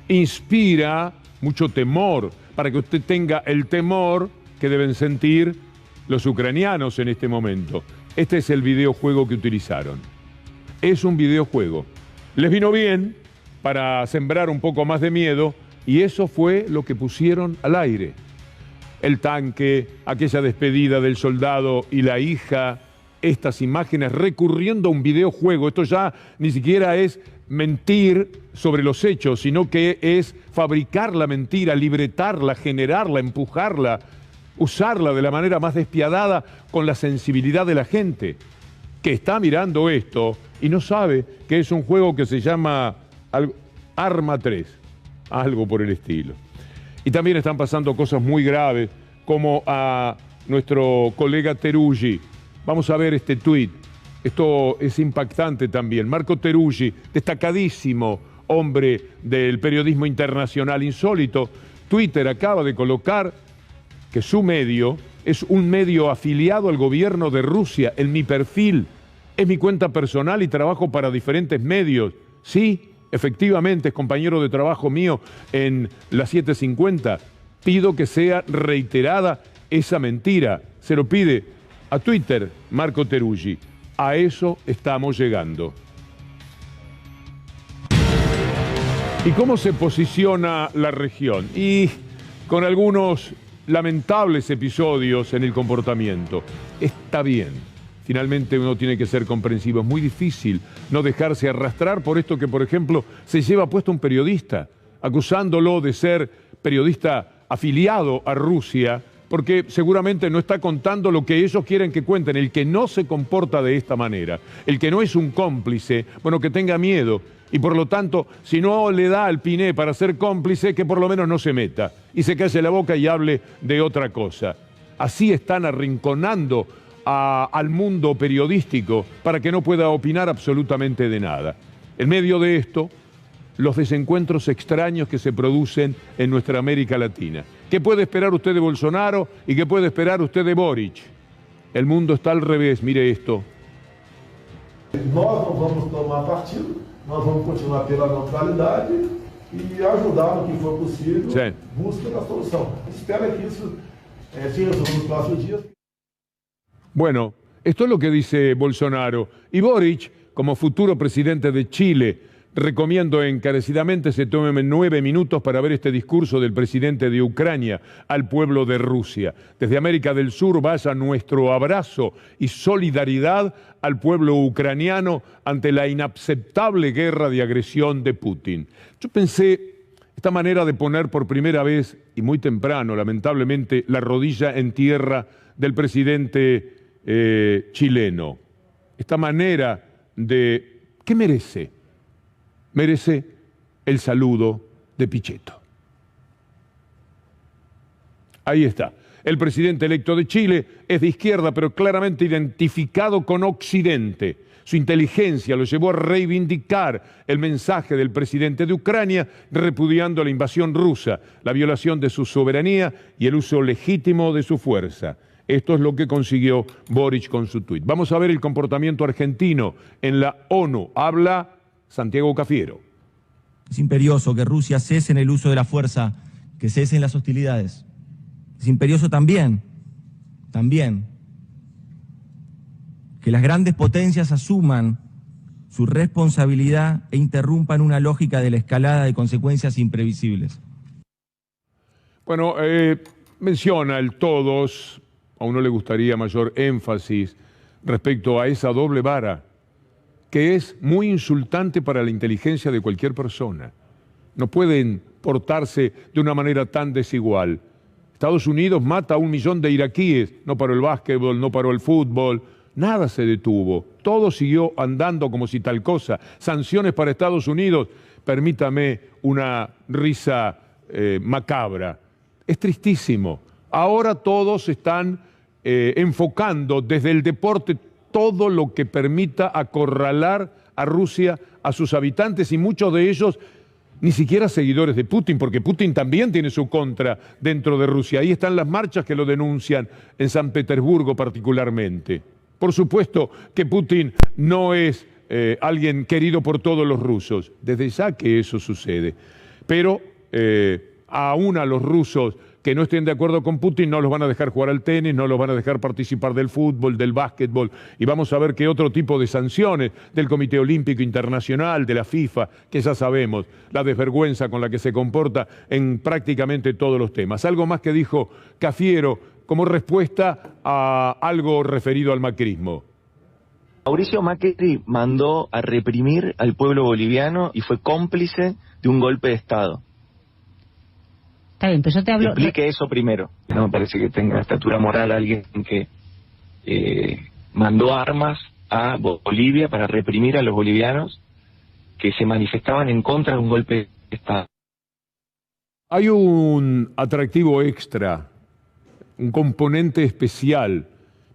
inspira mucho temor, para que usted tenga el temor que deben sentir los ucranianos en este momento. Este es el videojuego que utilizaron. Es un videojuego. Les vino bien para sembrar un poco más de miedo y eso fue lo que pusieron al aire. El tanque, aquella despedida del soldado y la hija, estas imágenes recurriendo a un videojuego. Esto ya ni siquiera es mentir sobre los hechos, sino que es fabricar la mentira, libretarla, generarla, empujarla, usarla de la manera más despiadada con la sensibilidad de la gente que está mirando esto y no sabe que es un juego que se llama Arma 3, algo por el estilo. Y también están pasando cosas muy graves, como a nuestro colega Teruggi. Vamos a ver este tuit. Esto es impactante también. Marco Teruggi, destacadísimo hombre del periodismo internacional insólito. Twitter acaba de colocar que su medio es un medio afiliado al gobierno de Rusia. En mi perfil es mi cuenta personal y trabajo para diferentes medios. Sí, efectivamente es compañero de trabajo mío en la 750, pido que sea reiterada esa mentira. Se lo pide a Twitter Marco Teruggi. A eso estamos llegando. ¿Y cómo se posiciona la región? Y con algunos lamentables episodios en el comportamiento. Está bien. Finalmente uno tiene que ser comprensivo. Es muy difícil no dejarse arrastrar por esto que, por ejemplo, se lleva puesto un periodista, acusándolo de ser periodista afiliado a Rusia, porque seguramente no está contando lo que ellos quieren que cuenten. El que no se comporta de esta manera, el que no es un cómplice, bueno, que tenga miedo. Y por lo tanto, si no le da al Piné para ser cómplice, que por lo menos no se meta y se calle la boca y hable de otra cosa. Así están arrinconando al mundo periodístico para que no pueda opinar absolutamente de nada. En medio de esto, los desencuentros extraños que se producen en nuestra América Latina. ¿Qué puede esperar usted de Bolsonaro y qué puede esperar usted de Boric? El mundo está al revés, mire esto. Nós não vamos tomar partido, nós vamos continuar pela neutralidade e ajudar no que for possível, busca a solução. Espero que isso se resolva nos próximos días. Bueno, esto es lo que dice Bolsonaro. Y Boric, como futuro presidente de Chile, recomiendo encarecidamente se tomen 9 minutos para ver este discurso del presidente de Ucrania al pueblo de Rusia. Desde América del Sur vaya nuestro abrazo y solidaridad al pueblo ucraniano ante la inaceptable guerra de agresión de Putin. Yo pensé, esta manera de poner por primera vez, y muy temprano, lamentablemente, la rodilla en tierra del presidente chileno. Esta manera de... ¿Qué merece? Merece el saludo de Pichetto. Ahí está. El presidente electo de Chile es de izquierda, pero claramente identificado con Occidente. Su inteligencia lo llevó a reivindicar el mensaje del presidente de Ucrania, repudiando la invasión rusa, la violación de su soberanía y el uso legítimo de su fuerza. Esto es lo que consiguió Boric con su tuit. Vamos a ver el comportamiento argentino en la ONU. Habla Santiago Cafiero. Es imperioso que Rusia cese en el uso de la fuerza, que cesen las hostilidades. Es imperioso también que las grandes potencias asuman su responsabilidad e interrumpan una lógica de la escalada de consecuencias imprevisibles. Bueno, menciona el todos, a uno le gustaría mayor énfasis respecto a esa doble vara, que es muy insultante para la inteligencia de cualquier persona. No pueden portarse de una manera tan desigual. Estados Unidos mata a 1 millón de iraquíes, no paró el básquetbol, no paró el fútbol, nada se detuvo, todo siguió andando como si tal cosa. Sanciones para Estados Unidos, permítame una risa macabra. Es tristísimo. Ahora todos están enfocando desde el deporte todo lo que permita acorralar a Rusia, a sus habitantes, y muchos de ellos ni siquiera seguidores de Putin, porque Putin también tiene su contra dentro de Rusia. Ahí están las marchas que lo denuncian en San Petersburgo particularmente. Por supuesto que Putin no es alguien querido por todos los rusos, desde ya que eso sucede. Pero aún a los rusos que no estén de acuerdo con Putin no los van a dejar jugar al tenis, no los van a dejar participar del fútbol, del básquetbol, y vamos a ver qué otro tipo de sanciones del Comité Olímpico Internacional, de la FIFA, que ya sabemos, la desvergüenza con la que se comporta en prácticamente todos los temas. Algo más que dijo Cafiero como respuesta a algo referido al macrismo. Mauricio Macri mandó a reprimir al pueblo boliviano y fue cómplice de un golpe de Estado. Está bien, pero yo te hablo... Explique eso primero. No me parece que tenga estatura moral alguien que mandó armas a Bolivia para reprimir a los bolivianos que se manifestaban en contra de un golpe de Estado. Hay un atractivo extra, un componente especial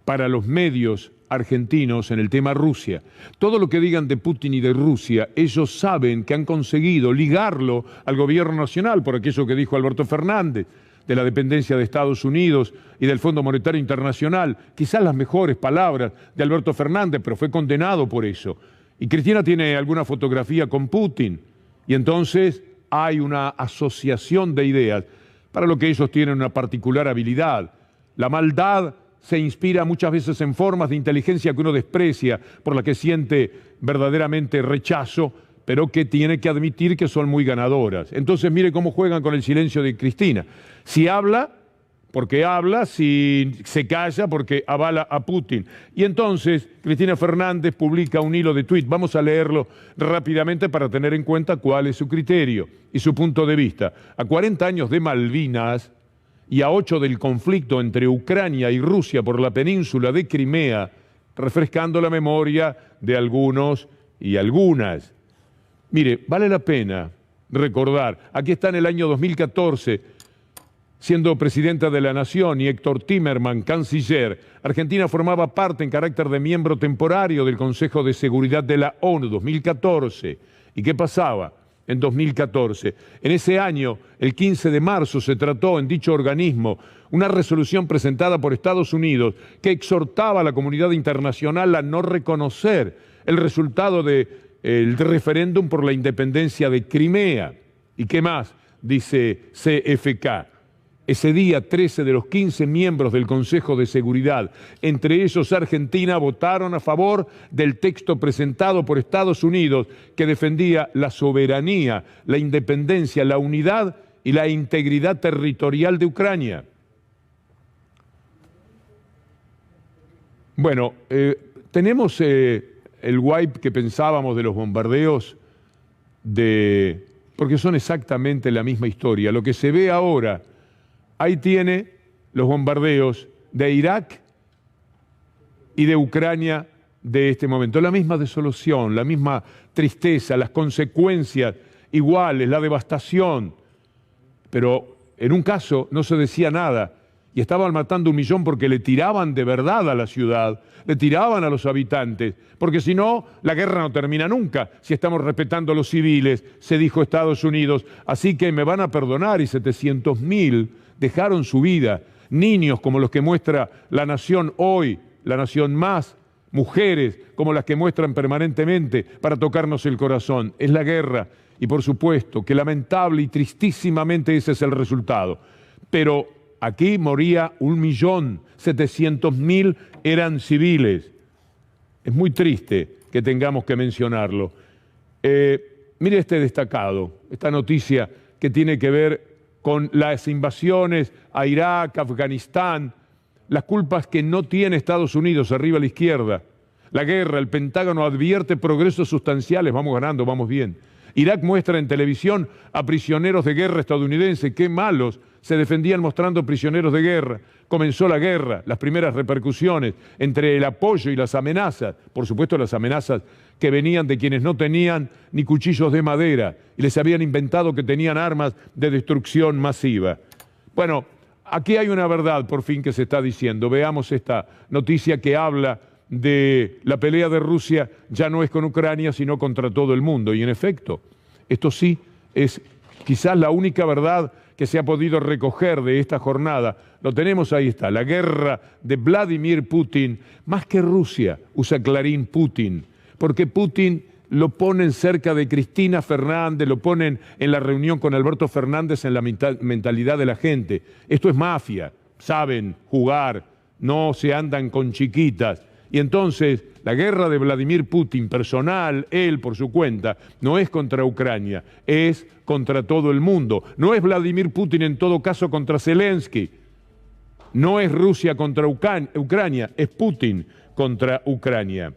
para los medios argentinos en el tema Rusia. Todo lo que digan de Putin y de Rusia, ellos saben que han conseguido ligarlo al gobierno nacional por aquello que dijo Alberto Fernández, de la dependencia de Estados Unidos y del Fondo Monetario Internacional. Quizás las mejores palabras de Alberto Fernández, pero fue condenado por eso. Y Cristina tiene alguna fotografía con Putin. Y entonces hay una asociación de ideas para lo que ellos tienen una particular habilidad. La maldad se inspira muchas veces en formas de inteligencia que uno desprecia, por la que siente verdaderamente rechazo, pero que tiene que admitir que son muy ganadoras. Entonces mire cómo juegan con el silencio de Cristina. Si habla, porque habla, si se calla, porque avala a Putin. Y entonces Cristina Fernández publica un hilo de tuit. Vamos a leerlo rápidamente para tener en cuenta cuál es su criterio y su punto de vista. A 40 años de Malvinas y a 8 del conflicto entre Ucrania y Rusia por la península de Crimea, refrescando la memoria de algunos y algunas. Mire, vale la pena recordar, aquí está en el año 2014, siendo presidenta de la Nación y Héctor Timerman, canciller, Argentina formaba parte en carácter de miembro temporario del Consejo de Seguridad de la ONU, 2014. ¿Y qué pasaba en 2014? En ese año, el 15 de marzo, se trató en dicho organismo una resolución presentada por Estados Unidos que exhortaba a la comunidad internacional a no reconocer el resultado del referéndum por la independencia de Crimea. ¿Y qué más? Dice CFK. Ese día, 13 de los 15 miembros del Consejo de Seguridad, entre ellos Argentina, votaron a favor del texto presentado por Estados Unidos que defendía la soberanía, la independencia, la unidad y la integridad territorial de Ucrania. Bueno, tenemos el wipe que pensábamos de los bombardeos, porque son exactamente la misma historia. Lo que se ve ahora, ahí tiene los bombardeos de Irak y de Ucrania de este momento. La misma desolación, la misma tristeza, las consecuencias iguales, la devastación. Pero en un caso no se decía nada y estaban matando 1 millón porque le tiraban de verdad a la ciudad, le tiraban a los habitantes, porque si no, la guerra no termina nunca, si estamos respetando a los civiles, se dijo Estados Unidos. Así que me van a perdonar, y 700.000 dejaron su vida, niños como los que muestra La Nación hoy, La Nación Más, mujeres como las que muestran permanentemente para tocarnos el corazón. Es la guerra y por supuesto que lamentable y tristísimamente ese es el resultado. Pero aquí moría 1.700.000 eran civiles. Es muy triste que tengamos que mencionarlo. Mire este destacado, esta noticia que tiene que ver con las invasiones a Irak, Afganistán, las culpas que no tiene Estados Unidos, arriba a la izquierda. La guerra, el Pentágono advierte progresos sustanciales, vamos ganando, vamos bien. Irak muestra en televisión a prisioneros de guerra estadounidenses, qué malos, se defendían mostrando prisioneros de guerra. Comenzó la guerra, las primeras repercusiones entre el apoyo y las amenazas, por supuesto las amenazas que venían de quienes no tenían ni cuchillos de madera y les habían inventado que tenían armas de destrucción masiva. Bueno, aquí hay una verdad por fin que se está diciendo. Veamos esta noticia que habla de la pelea de Rusia ya no es con Ucrania, sino contra todo el mundo. Y en efecto, esto sí es quizás la única verdad que se ha podido recoger de esta jornada. Lo tenemos, ahí está, la guerra de Vladimir Putin, más que Rusia, usa Clarín Putin, porque Putin lo ponen cerca de Cristina Fernández, lo ponen en la reunión con Alberto Fernández en la mentalidad de la gente. Esto es mafia, saben jugar, no se andan con chiquitas. Y entonces la guerra de Vladimir Putin, personal, él por su cuenta, no es contra Ucrania, es contra todo el mundo. No es Vladimir Putin en todo caso contra Zelensky, no es Rusia contra Ucrania, es Putin contra Ucrania.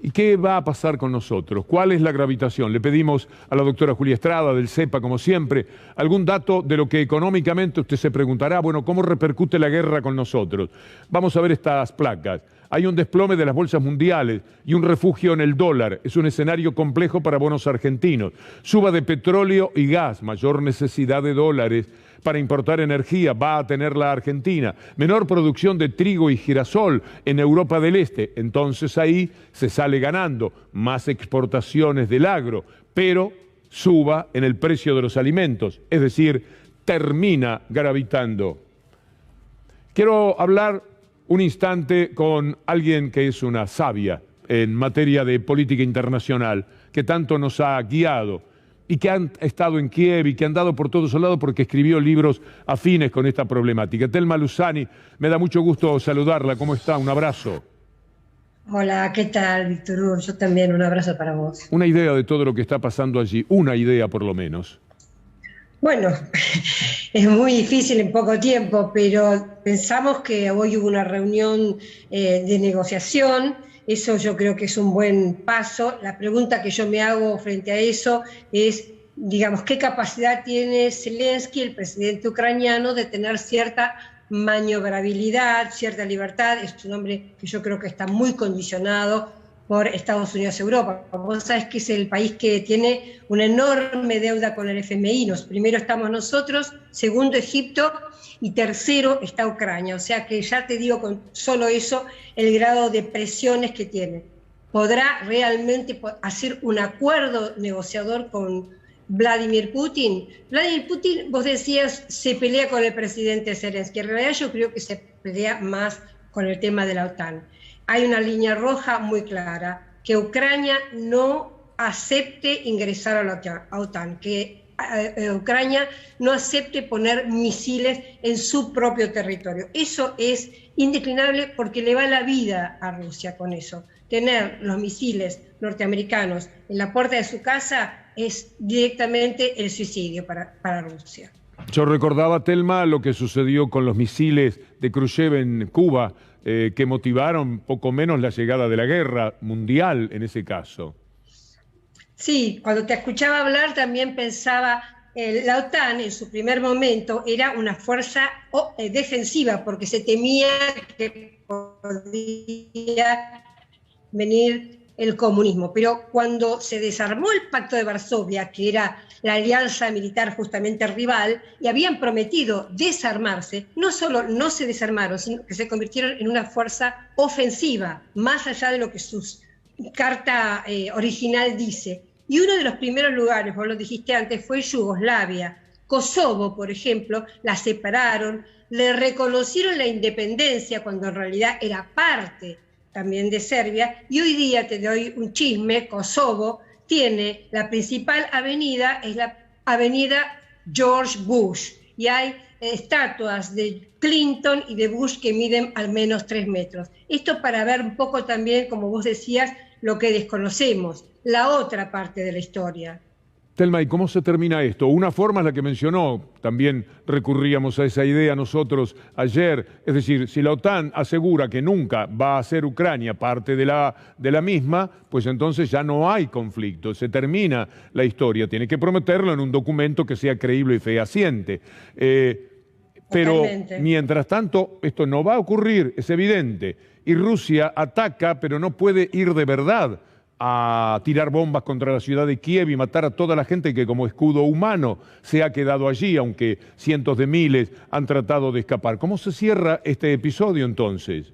¿Y qué va a pasar con nosotros? ¿Cuál es la gravitación? Le pedimos a la doctora Julia Estrada del CEPA, como siempre, algún dato de lo que económicamente usted se preguntará, bueno, ¿cómo repercute la guerra con nosotros? Vamos a ver estas placas. Hay un desplome de las bolsas mundiales y un refugio en el dólar. Es un escenario complejo para bonos argentinos. Suba de petróleo y gas, mayor necesidad de dólares para importar energía va a tener la Argentina. Menor producción de trigo y girasol en Europa del Este. Entonces ahí se sale ganando. Más exportaciones del agro, pero suba en el precio de los alimentos. Es decir, termina gravitando. Quiero hablar un instante con alguien que es una sabia en materia de política internacional, que tanto nos ha guiado y que han estado en Kiev y que han dado por todos lados porque escribió libros afines con esta problemática. Thelma Luzzani, me da mucho gusto saludarla. ¿Cómo está? Un abrazo. Hola, ¿qué tal, Víctor Hugo? Yo también, un abrazo para vos. Una idea de todo lo que está pasando allí, una idea por lo menos. Bueno, es muy difícil en poco tiempo, pero pensamos que hoy hubo una reunión de negociación. Eso yo creo que es un buen paso. La pregunta que yo me hago frente a eso es, digamos, ¿qué capacidad tiene Zelensky, el presidente ucraniano, de tener cierta maniobrabilidad, cierta libertad? Es un hombre que yo creo que está muy condicionado por Estados Unidos y Europa. Vos sabés que es el país que tiene una enorme deuda con el FMI. Primero estamos nosotros, segundo Egipto y tercero está Ucrania. O sea que ya te digo con solo eso el grado de presiones que tiene. ¿Podrá realmente hacer un acuerdo negociador con Vladimir Putin? Vladimir Putin, vos decías, se pelea con el presidente Zelensky. En realidad yo creo que se pelea más con el tema de la OTAN. Hay una línea roja muy clara, que Ucrania no acepte ingresar a la OTAN, que Ucrania no acepte poner misiles en su propio territorio. Eso es indeclinable porque le va la vida a Rusia con eso. Tener los misiles norteamericanos en la puerta de su casa es directamente el suicidio para Rusia. Yo recordaba, Thelma, lo que sucedió con los misiles de Khrushchev en Cuba, que motivaron poco menos la llegada de la guerra mundial en ese caso. Sí, cuando te escuchaba hablar también pensaba, la OTAN en su primer momento era una fuerza defensiva porque se temía que podía venir el comunismo, pero cuando se desarmó el Pacto de Varsovia, que era la alianza militar justamente rival, y habían prometido desarmarse, no solo no se desarmaron, sino que se convirtieron en una fuerza ofensiva, más allá de lo que su carta original dice. Y uno de los primeros lugares, vos lo dijiste antes, fue Yugoslavia. Kosovo, por ejemplo, la separaron, le reconocieron la independencia cuando en realidad era parte también de Serbia, y hoy día te doy un chisme, Kosovo tiene la principal avenida, es la avenida George Bush, y hay estatuas de Clinton y de Bush que miden al menos 3 metros. Esto para ver un poco también, como vos decías, lo que desconocemos, la otra parte de la historia. Thelma, ¿y cómo se termina esto? Una forma es la que mencionó, también recurríamos a esa idea nosotros ayer, es decir, si la OTAN asegura que nunca va a ser Ucrania parte de la misma, pues entonces ya no hay conflicto, se termina la historia, tiene que prometerlo en un documento que sea creíble y fehaciente. Pero totalmente. Mientras tanto, esto no va a ocurrir, es evidente, y Rusia ataca, pero no puede ir de verdad a tirar bombas contra la ciudad de Kiev y matar a toda la gente que como escudo humano se ha quedado allí, aunque cientos de miles han tratado de escapar. ¿Cómo se cierra este episodio entonces?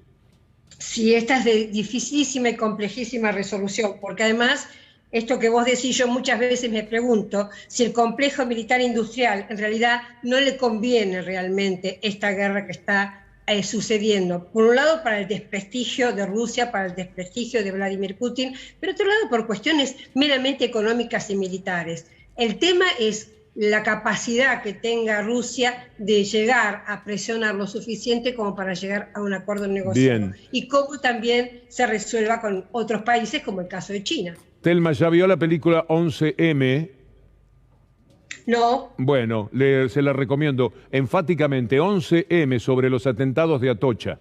Sí, esta es de dificilísima y complejísima resolución, porque además, esto que vos decís, yo muchas veces me pregunto si el complejo militar industrial en realidad no le conviene realmente esta guerra que está sucediendo. Por un lado, para el desprestigio de Rusia, para el desprestigio de Vladimir Putin, pero por otro lado, por cuestiones meramente económicas y militares. El tema es la capacidad que tenga Rusia de llegar a presionar lo suficiente como para llegar a un acuerdo negociado. Bien. Y cómo también se resuelva con otros países, como el caso de China. Thelma, ¿ya vio la película 11M? No. Bueno, se la recomiendo enfáticamente. 11M sobre los atentados de Atocha.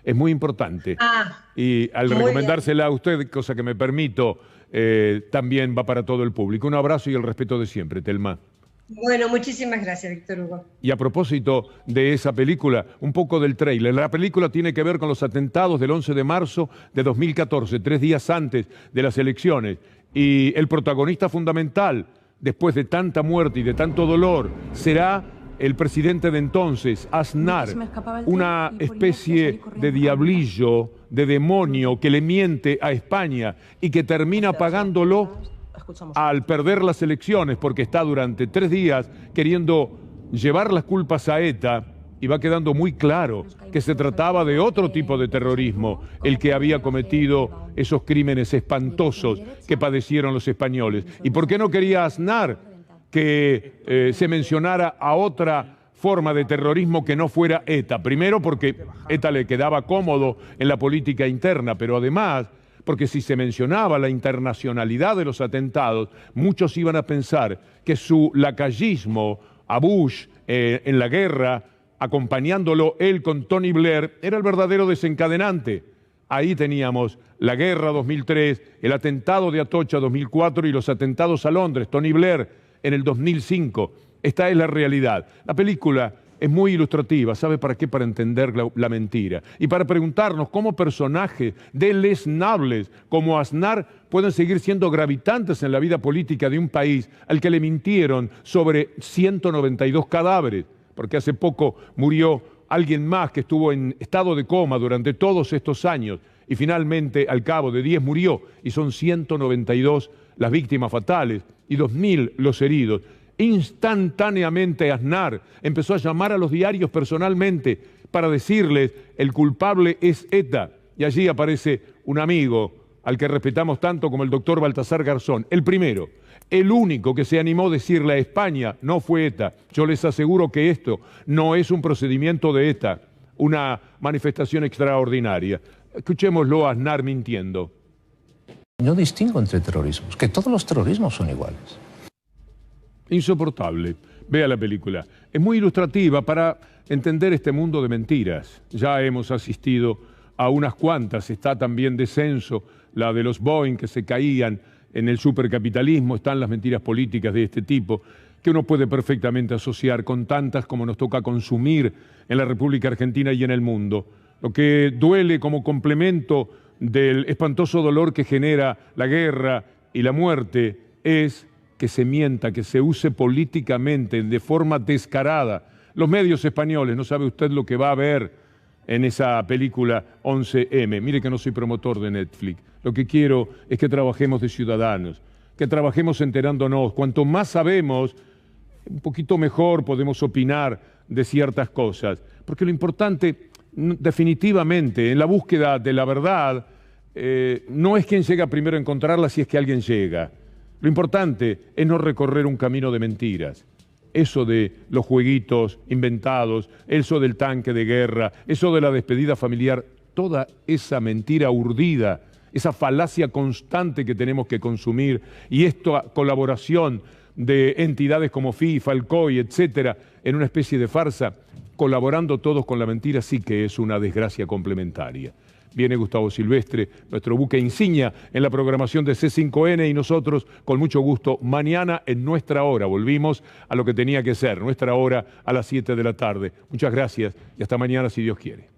Es muy importante. Y al recomendársela a usted, cosa que me permito, también va para todo el público. Un abrazo y el respeto de siempre, Thelma. Bueno, muchísimas gracias, Víctor Hugo. Y a propósito de esa película, un poco del tráiler. La película tiene que ver con los atentados del 11 de marzo de 2014, 3 días antes de las elecciones. Y el protagonista fundamental, después de tanta muerte y de tanto dolor, será el presidente de entonces, Aznar, una especie de diablillo, de demonio que le miente a España y que termina pagándolo al perder las elecciones, porque está durante 3 días queriendo llevar las culpas a ETA y va quedando muy claro que se trataba de otro tipo de terrorismo, el que había cometido esos crímenes espantosos que padecieron los españoles. ¿Y por qué no quería Aznar que se mencionara a otra forma de terrorismo que no fuera ETA? Primero porque ETA le quedaba cómodo en la política interna, pero además porque si se mencionaba la internacionalidad de los atentados, muchos iban a pensar que su lacayismo a Bush en la guerra, acompañándolo él con Tony Blair, era el verdadero desencadenante. Ahí teníamos la guerra 2003, el atentado de Atocha 2004 y los atentados a Londres, Tony Blair en el 2005. Esta es la realidad. La película es muy ilustrativa, ¿sabe para qué? Para entender la mentira y para preguntarnos cómo personajes deleznables como Aznar pueden seguir siendo gravitantes en la vida política de un país al que le mintieron sobre 192 cadáveres, porque hace poco murió alguien más que estuvo en estado de coma durante todos estos años y finalmente al cabo de 10 murió y son 192 las víctimas fatales y 2.000 los heridos. Instantáneamente Aznar empezó a llamar a los diarios personalmente para decirles el culpable es ETA y allí aparece un amigo al que respetamos tanto como el doctor Baltasar Garzón, el primero, el único que se animó a decirle a España no fue ETA. Yo les aseguro que esto no es un procedimiento de ETA, una manifestación extraordinaria. Escuchémoslo a Aznar mintiendo. No distingo entre terrorismos, que todos los terrorismos son iguales. Insoportable. Vea la película. Es muy ilustrativa para entender este mundo de mentiras. Ya hemos asistido a unas cuantas. Está también Descenso, la de los Boeing que se caían en el supercapitalismo. Están las mentiras políticas de este tipo que uno puede perfectamente asociar con tantas como nos toca consumir en la República Argentina y en el mundo. Lo que duele como complemento del espantoso dolor que genera la guerra y la muerte es que se mienta, que se use políticamente de forma descarada. Los medios españoles, no sabe usted lo que va a ver en esa película 11M. Mire que no soy promotor de Netflix. Lo que quiero es que trabajemos de ciudadanos, que trabajemos enterándonos. Cuanto más sabemos, un poquito mejor podemos opinar de ciertas cosas. Porque lo importante, definitivamente, en la búsqueda de la verdad, no es quien llega primero a encontrarla, si es que alguien llega. Lo importante es no recorrer un camino de mentiras. Eso de los jueguitos inventados, eso del tanque de guerra, eso de la despedida familiar, toda esa mentira urdida, esa falacia constante que tenemos que consumir y esta colaboración de entidades como FIFA, el COI, etcétera, en una especie de farsa, colaborando todos con la mentira, sí que es una desgracia complementaria. Viene Gustavo Silvestre, nuestro buque insignia en la programación de C5N y nosotros, con mucho gusto, mañana en nuestra hora. Volvimos a lo que tenía que ser, nuestra hora a las 7 de la tarde. Muchas gracias y hasta mañana si Dios quiere.